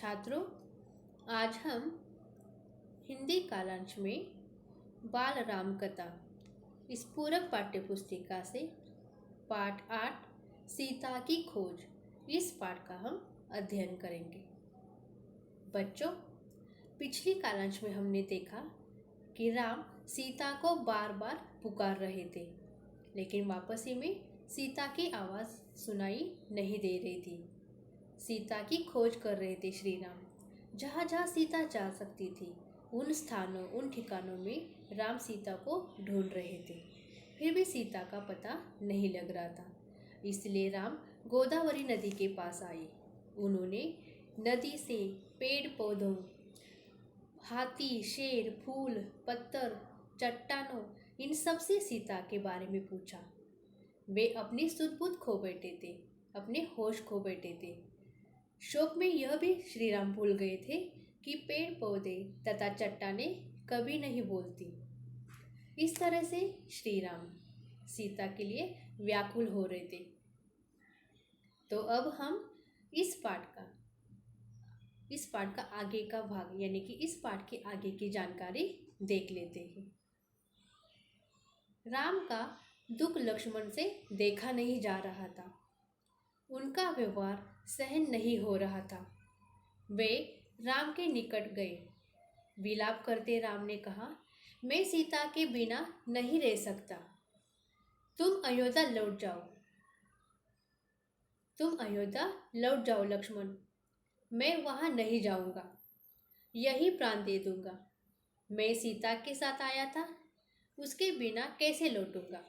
छात्रों, आज हम हिंदी कालांश में बाल राम कथा इस पूरक पाठ्य पुस्तिका से पाठ 8 सीता की खोज इस पाठ का हम अध्ययन करेंगे। बच्चों, पिछली कालांश में हमने देखा कि राम सीता को बार बार पुकार रहे थे, लेकिन वापसी में सीता की आवाज़ सुनाई नहीं दे रही थी। सीता की खोज कर रहे थे श्री राम। जहाँ जहाँ सीता जा सकती थी उन स्थानों, उन ठिकानों में राम सीता को ढूंढ रहे थे। फिर भी सीता का पता नहीं लग रहा था। इसलिए राम गोदावरी नदी के पास आए। उन्होंने नदी से पेड़ पौधों, हाथी, शेर, फूल, पत्थर, चट्टानों, इन सब से सीता के बारे में पूछा। वे अपनी सुध बुध खो बैठे थे, अपने होश खो बैठे थे। शोक में यह भी श्री राम भूल गए थे कि पेड़ पौधे तथा चट्टानें कभी नहीं बोलती। इस तरह से श्री राम सीता के लिए व्याकुल हो रहे थे। तो अब हम इस पाठ का आगे का भाग यानी कि इस पाठ के आगे की जानकारी देख लेते हैं। राम का दुख लक्ष्मण से देखा नहीं जा रहा था। उनका व्यवहार सहन नहीं हो रहा था। वे राम के निकट गए। विलाप करते राम ने कहा, मैं सीता के बिना नहीं रह सकता। तुम अयोध्या लौट जाओ लक्ष्मण। मैं वहां नहीं जाऊंगा, यही प्राण दे दूंगा। मैं सीता के साथ आया था, उसके बिना कैसे लौटूंगा।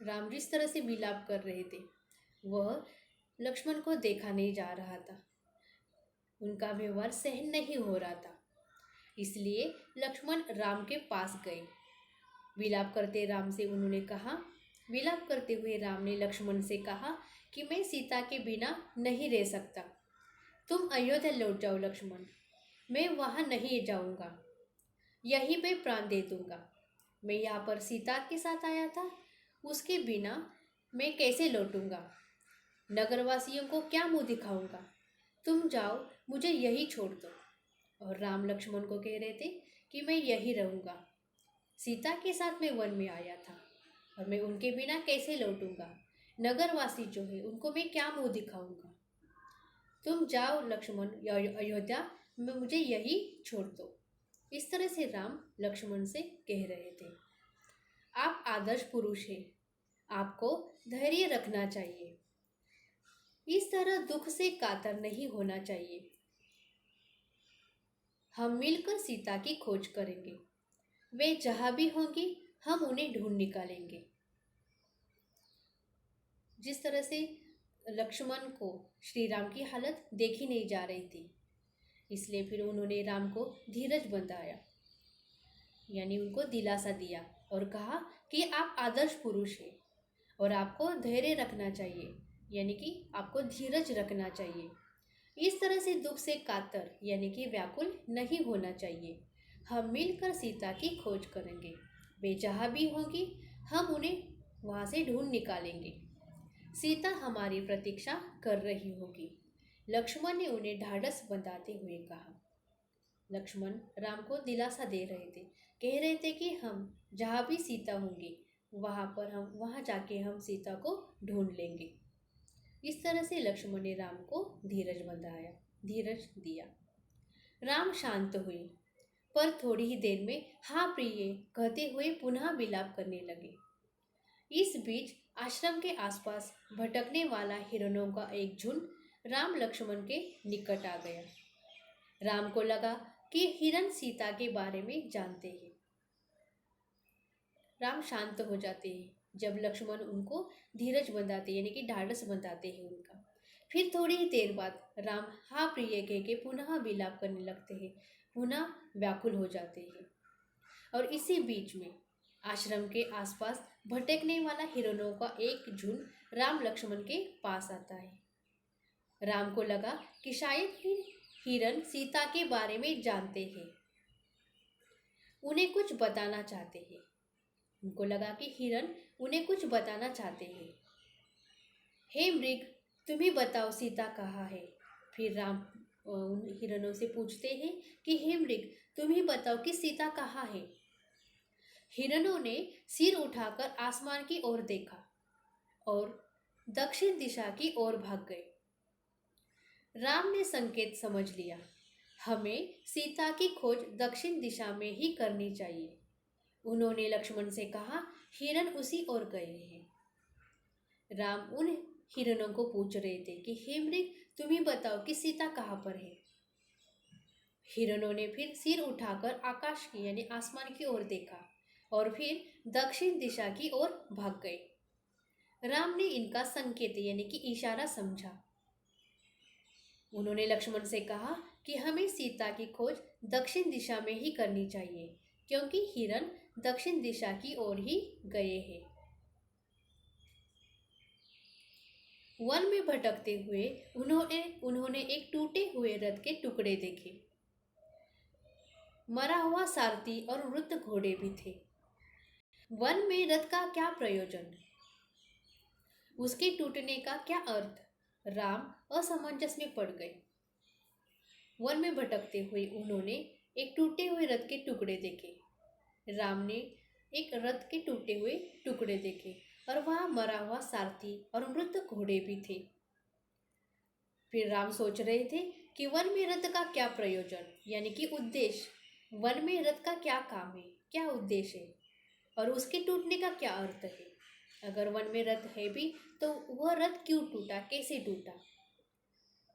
राम जिस तरह से विलाप कर रहे थे वह लक्ष्मण को देखा नहीं जा रहा था। उनका व्यवहार सहन नहीं हो रहा था। इसलिए लक्ष्मण राम के पास गए। विलाप करते हुए राम ने लक्ष्मण से कहा कि मैं सीता के बिना नहीं रह सकता। तुम अयोध्या लौट जाओ लक्ष्मण। मैं वहां नहीं जाऊंगा, यहीं पे प्राण दे दूंगा। मैं यहाँ पर सीता के साथ आया था, उसके बिना मैं कैसे लौटूंगा। नगरवासियों को क्या मुंह दिखाऊंगा। तुम जाओ, मुझे यही छोड़ दो। और राम लक्ष्मण को कह रहे थे कि मैं यही रहूंगा। सीता के साथ मैं वन में आया था और मैं उनके बिना कैसे लौटूंगा। नगरवासी जो है उनको मैं क्या मुंह दिखाऊंगा। तुम जाओ लक्ष्मण अयोध्या में, मुझे यही छोड़ दो। इस तरह से राम लक्ष्मण से कह रहे थे। आप आदर्श पुरुष हैं, आपको धैर्य रखना चाहिए। इस तरह दुख से कातर नहीं होना चाहिए। हम मिलकर सीता की खोज करेंगे। वे जहां भी होंगी हम उन्हें ढूंढ निकालेंगे। जिस तरह से लक्ष्मण को श्री राम की हालत देखी नहीं जा रही थी, इसलिए फिर उन्होंने राम को धीरज बंधाया, यानी उनको दिलासा दिया और कहा कि आप आदर्श पुरुष हैं और आपको धैर्य रखना चाहिए, यानी कि आपको धीरज रखना चाहिए। इस तरह से दुख से कातर यानी कि व्याकुल नहीं होना चाहिए। हम मिलकर सीता की खोज करेंगे। वे जहाँ भी होंगी हम उन्हें वहाँ से ढूंढ निकालेंगे। सीता हमारी प्रतीक्षा कर रही होगी, लक्ष्मण ने उन्हें ढाढ़स बंधाते हुए कहा। लक्ष्मण राम को दिलासा दे रहे थे, कह रहे थे कि हम जहाँ भी सीता होंगी वहाँ जाके हम सीता को ढूंढ लेंगे। इस तरह से लक्ष्मण ने राम को धीरज दिया। राम शांत हुए, पर थोड़ी ही देर में हाँ प्रिय कहते हुए पुनः विलाप करने लगे। इस बीच आश्रम के आसपास भटकने वाला हिरणों का एक झुंड राम लक्ष्मण के निकट आ गया। राम को लगा कि हिरण सीता के बारे में जानते हैं। राम शांत हो जाते हैं जब लक्ष्मण उनको धीरज बंधाते यानी कि ढाढ़स बंधाते हैं उनका। फिर थोड़ी ही देर बाद राम हाँ प्रिय कह के पुनः विलाप करने लगते हैं, पुनः व्याकुल हो जाते हैं। और इसी बीच में आश्रम के आसपास भटकने वाला हिरणों का एक झुंड राम लक्ष्मण के पास आता है। राम को लगा कि शायद हिरण सीता के बारे में जानते हैं, उन्हें कुछ बताना चाहते हैं। उनको लगा कि हिरण उन्हें कुछ बताना चाहते हैं। हे मृग, तुम ही बताओ सीता कहाँ है। फिर राम उन हिरणों से पूछते हैं कि हे मृग, तुम ही बताओ कि सीता कहाँ है। हिरणों ने सिर उठाकर आसमान की ओर देखा और दक्षिण दिशा की ओर भाग गए। राम ने संकेत समझ लिया, हमें सीता की खोज दक्षिण दिशा में ही करनी चाहिए। उन्होंने लक्ष्मण से कहा, हिरण उसी ओर गए हैं। राम उन हिरणों को पूछ रहे थे कि हे मृग, तुम ही बताओ कि सीता कहाँ पर है। हिरणों ने फिर सिर उठाकर आकाश की यानी आसमान की ओर देखा और फिर दक्षिण दिशा की ओर भाग गए। राम ने इनका संकेत यानी कि इशारा समझा। उन्होंने लक्ष्मण से कहा कि हमें सीता की खोज दक्षिण दिशा में ही करनी चाहिए, क्योंकि हिरण दक्षिण दिशा की ओर ही गए हैं। वन में भटकते हुए उन्होंने एक टूटे हुए रथ के टुकड़े देखे। मरा हुआ सारथी और मृत घोड़े भी थे। वन में रथ का क्या प्रयोजन, उसके टूटने का क्या अर्थ? राम असमंजस में पड़ गए। वन में भटकते हुए उन्होंने एक टूटे हुए रथ के टुकड़े देखे। राम ने एक रथ के टूटे हुए टुकड़े देखे और वहां मरा हुआ सारथी और मृत घोड़े भी थे। फिर राम सोच रहे थे कि वन में रथ का क्या प्रयोजन यानी कि उद्देश्य, वन में रथ का क्या काम है, क्या उद्देश्य है और उसके टूटने का क्या अर्थ है। अगर वन में रथ है भी तो वह रथ क्यों टूटा, कैसे टूटा?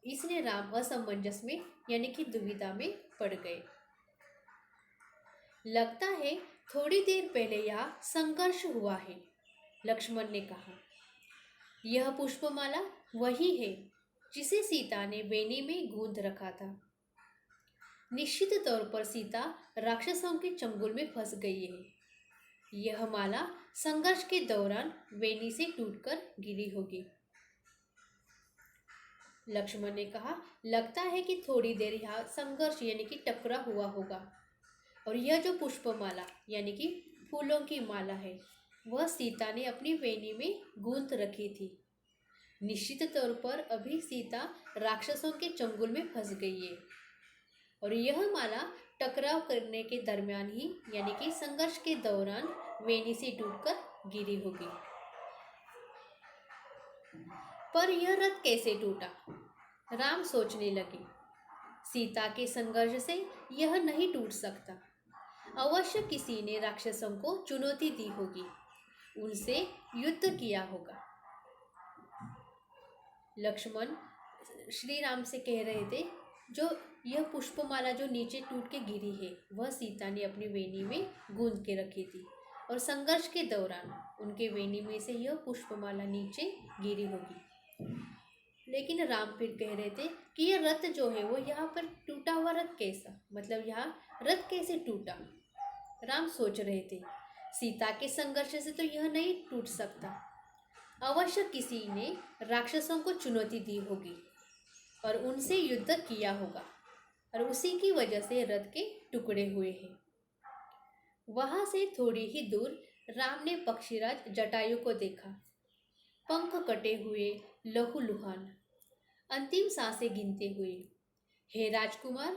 इसलिए राम असमंजस में यानी कि दुविधा में पड़ गए। लगता है थोड़ी देर पहले यहाँ संघर्ष हुआ है, लक्ष्मण ने कहा। यह पुष्पमाला वही है जिसे सीता ने वेणी में गूंथ रखा था। निश्चित तौर पर सीता राक्षसों के चंगुल में फंस गई है। यह माला संघर्ष के दौरान वेणी से टूटकर गिरी होगी। लक्ष्मण ने कहा, लगता है कि थोड़ी देर यहाँ संघर्ष यानी कि टकरा हुआ होगा और यह जो पुष्पमाला यानी कि फूलों की माला है वह सीता ने अपनी वेणी में गूंथ रखी थी। निश्चित तौर पर अभी सीता राक्षसों के चंगुल में फंस गई है और यह माला टकराव करने के दरमियान ही यानी कि संघर्ष के दौरान वेणी से टूटकर गिरी होगी। पर यह रथ कैसे टूटा? राम सोचने लगे। सीता के संघर्ष से यह नहीं टूट सकता। अवश्य किसी ने राक्षसों को चुनौती दी होगी, उनसे युद्ध किया होगा। लक्ष्मण श्री राम से कह रहे थे, जो यह पुष्पमाला जो नीचे टूट के गिरी है वह सीता ने अपनी वेणी में गूंथ के रखी थी और संघर्ष के दौरान उनके वेणी में से यह पुष्पमाला नीचे गिरी होगी। लेकिन राम फिर कह रहे थे कि यह रथ जो है वो यहाँ पर टूटा हुआ रथ कैसा, मतलब यहाँ रथ कैसे टूटा? राम सोच रहे थे, सीता के संघर्ष से तो यह नहीं टूट सकता। अवश्य किसी ने राक्षसों को चुनौती दी होगी और उनसे युद्ध किया होगा और उसी की वजह से रथ के टुकड़े हुए हैं। वहां से थोड़ी ही दूर राम ने पक्षीराज जटायु को देखा। पंख कटे हुए, लहूलुहान, अंतिम सांसें गिनते हुए। हे राजकुमार,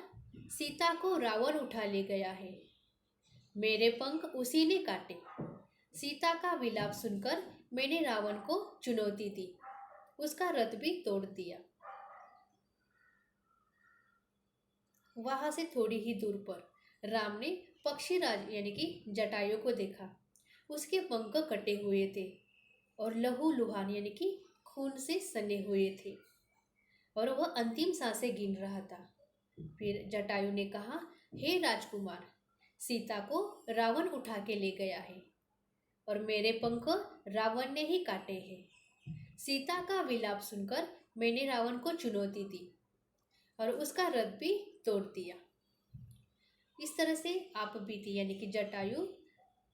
सीता को रावण उठा ले गया है। मेरे पंख उसी ने काटे। सीता का विलाप सुनकर मैंने रावण को चुनौती दी, उसका रथ भी तोड़ दिया। वहां से थोड़ी ही दूर पर राम ने पक्षीराज यानी कि जटायु को देखा। उसके पंख कटे हुए थे और लहूलुहान यानी कि खून से सने हुए थे और वह अंतिम सांसें गिन रहा था। फिर जटायु ने कहा, हे राजकुमार, सीता को रावण उठा के ले गया है और मेरे पंख रावण ने ही काटे हैं। सीता का विलाप सुनकर मैंने रावण को चुनौती दी और उसका रथ भी तोड़ दिया। इस तरह से आप बीती यानी कि जटायु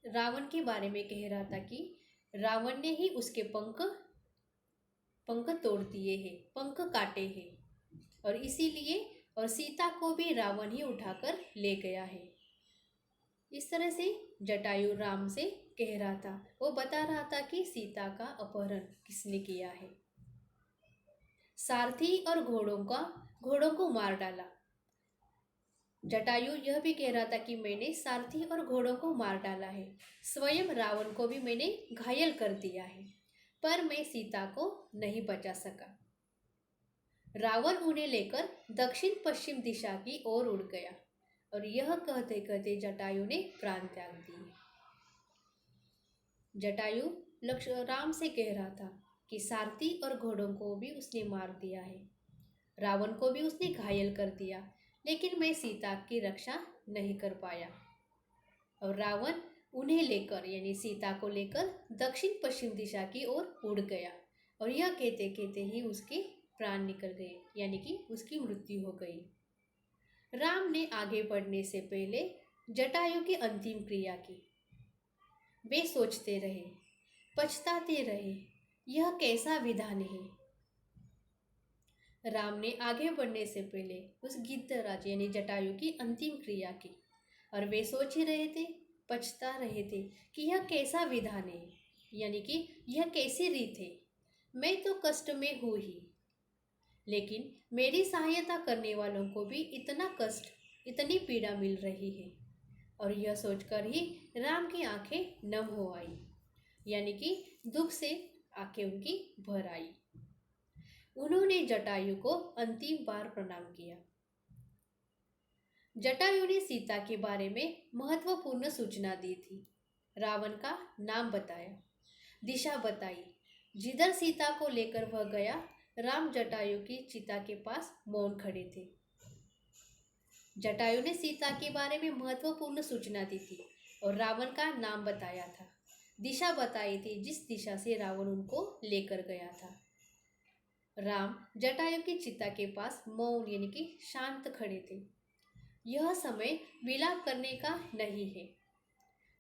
रावण के बारे में कह रहा था कि रावण ने ही उसके पंख तोड़ दिए हैं, पंख काटे हैं और इसीलिए और सीता को भी रावण ही उठाकर ले गया है। इस तरह से जटायु राम से कह रहा था, वो बता रहा था कि सीता का अपहरण किसने किया है। सारथी और घोड़ों को मार डाला। जटायु यह भी कह रहा था कि मैंने सारथी और घोड़ों को मार डाला है, स्वयं रावण को भी मैंने घायल कर दिया है, पर मैं सीता को नहीं बचा सका। रावण उन्हें लेकर दक्षिण पश्चिम दिशा की ओर उड़ गया और यह कहते कहते जटायु ने प्राण त्याग दिए। जटायु राम से कह रहा था कि सारथी और घोड़ों को भी उसने मार दिया है, रावण को भी उसने घायल कर दिया, लेकिन मैं सीता की रक्षा नहीं कर पाया। और रावण उन्हें लेकर यानी सीता को लेकर दक्षिण पश्चिम दिशा की ओर उड़ गया और यह कहते कहते ही उसके प्राण निकल गए, यानी कि उसकी मृत्यु हो गई। राम ने आगे बढ़ने से पहले जटायु की अंतिम क्रिया की। वे सोचते रहे, पछताते रहे, यह कैसा विधान है। राम ने आगे बढ़ने से पहले उस गिद्धराज यानी जटायु की अंतिम क्रिया की और वे सोच ही रहे थे, पछता रहे थे कि यह कैसा विधान है, यानी कि यह कैसी रीत है। मैं तो कष्ट में हूँ ही, लेकिन मेरी सहायता करने वालों को भी इतना कष्ट, इतनी पीड़ा मिल रही है। और यह सोचकर ही राम की आंखें नम हो आई, यानी कि दुख से आंखें उनकी भर आई। उन्होंने जटायु को अंतिम बार प्रणाम किया। जटायु ने सीता के बारे में महत्वपूर्ण सूचना दी थी। रावण का नाम बताया, दिशा बताई। जिधर सीता को लेकर वह गया, राम जटायु की चिता के पास मौन खड़े थे। जटायु ने सीता के बारे में महत्वपूर्ण सूचना दी थी और रावण का नाम बताया था, दिशा बताई थी जिस दिशा से रावण उनको लेकर गया था। राम जटायु की चिता के पास मौन यानी कि शांत खड़े थे। यह समय विलाप करने का नहीं है,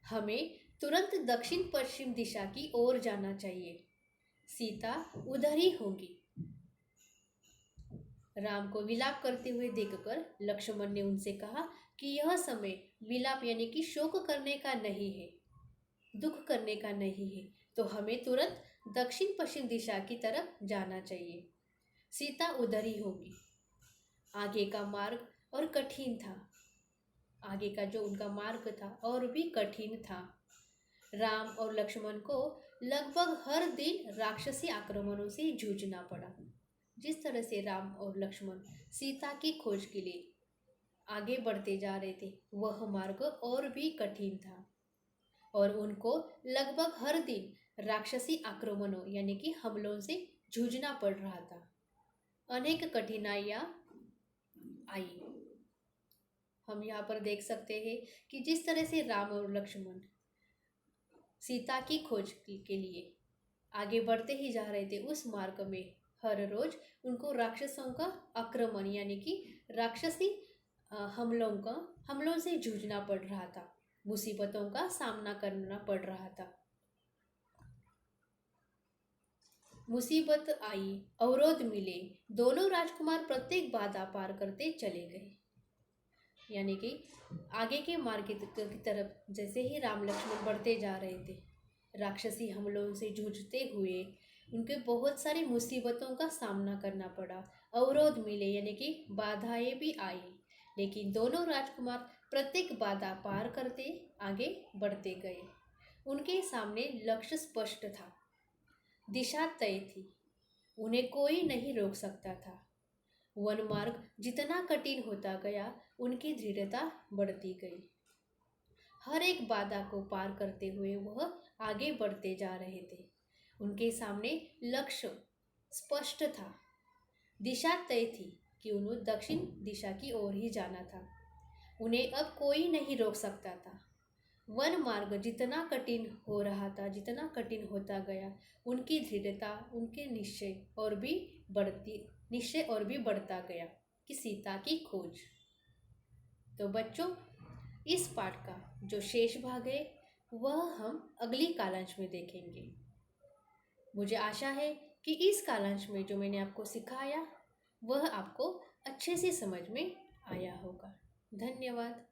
हमें तुरंत दक्षिण पश्चिम दिशा की ओर जाना चाहिए, सीता उधर ही होगी। राम को विलाप करते हुए देखकर लक्ष्मण ने उनसे कहा कि यह समय विलाप यानी कि शोक करने का नहीं है, दुख करने का नहीं है, तो हमें तुरंत दक्षिण पश्चिम दिशा की तरफ जाना चाहिए, सीता उधर ही होगी। आगे का मार्ग और कठिन था, आगे का जो उनका मार्ग था और भी कठिन था। राम और लक्ष्मण को लगभग हर दिन राक्षसी आक्रमणों से जूझना पड़ा। जिस तरह से राम और लक्ष्मण सीता की खोज के लिए आगे बढ़ते जा रहे थे, वह मार्ग और भी कठिन था और उनको लगभग हर दिन राक्षसी आक्रमणों यानी कि हमलों से जूझना पड़ रहा था। अनेक कठिनाइयाँ आई। हम यहाँ पर देख सकते हैं कि जिस तरह से राम और लक्ष्मण सीता की खोज के लिए आगे बढ़ते ही जा रहे थे, उस मार्ग में हर रोज उनको राक्षसों का आक्रमण यानी कि राक्षसी हमलों से जूझना पड़ रहा था, मुसीबतों का सामना करना पड़ रहा था। मुसीबत आई, अवरोध मिले, दोनों राजकुमार प्रत्येक बाधा पार करते चले गए। यानी कि आगे के मार्ग की तरफ जैसे ही राम लक्ष्मण बढ़ते जा रहे थे, राक्षसी हमलों से जूझते हुए उनके बहुत सारी मुसीबतों का सामना करना पड़ा, अवरोध मिले यानी कि बाधाएं भी आई, लेकिन दोनों राजकुमार प्रत्येक बाधा पार करते आगे बढ़ते गए। उनके सामने लक्ष्य स्पष्ट था, दिशा तय थी, उन्हें कोई नहीं रोक सकता था। वन मार्ग जितना कठिन होता गया, उनकी दृढ़ता बढ़ती गई। हर एक बाधा को पार करते हुए वह आगे बढ़ते जा रहे थे। उनके सामने लक्ष्य स्पष्ट था, दिशा तय थी कि उन्हें दक्षिण दिशा की ओर ही जाना था। उन्हें अब कोई नहीं रोक सकता था। वन मार्ग जितना कठिन हो रहा था, जितना कठिन होता गया, उनकी दृढ़ता, उनके निश्चय और भी बढ़ता गया कि सीता की खोज। तो बच्चों, इस पाठ का जो शेष भाग है वह हम अगली कालांश में देखेंगे। मुझे आशा है कि इस कालांश में जो मैंने आपको सिखाया वह आपको अच्छे से समझ में आया होगा। धन्यवाद।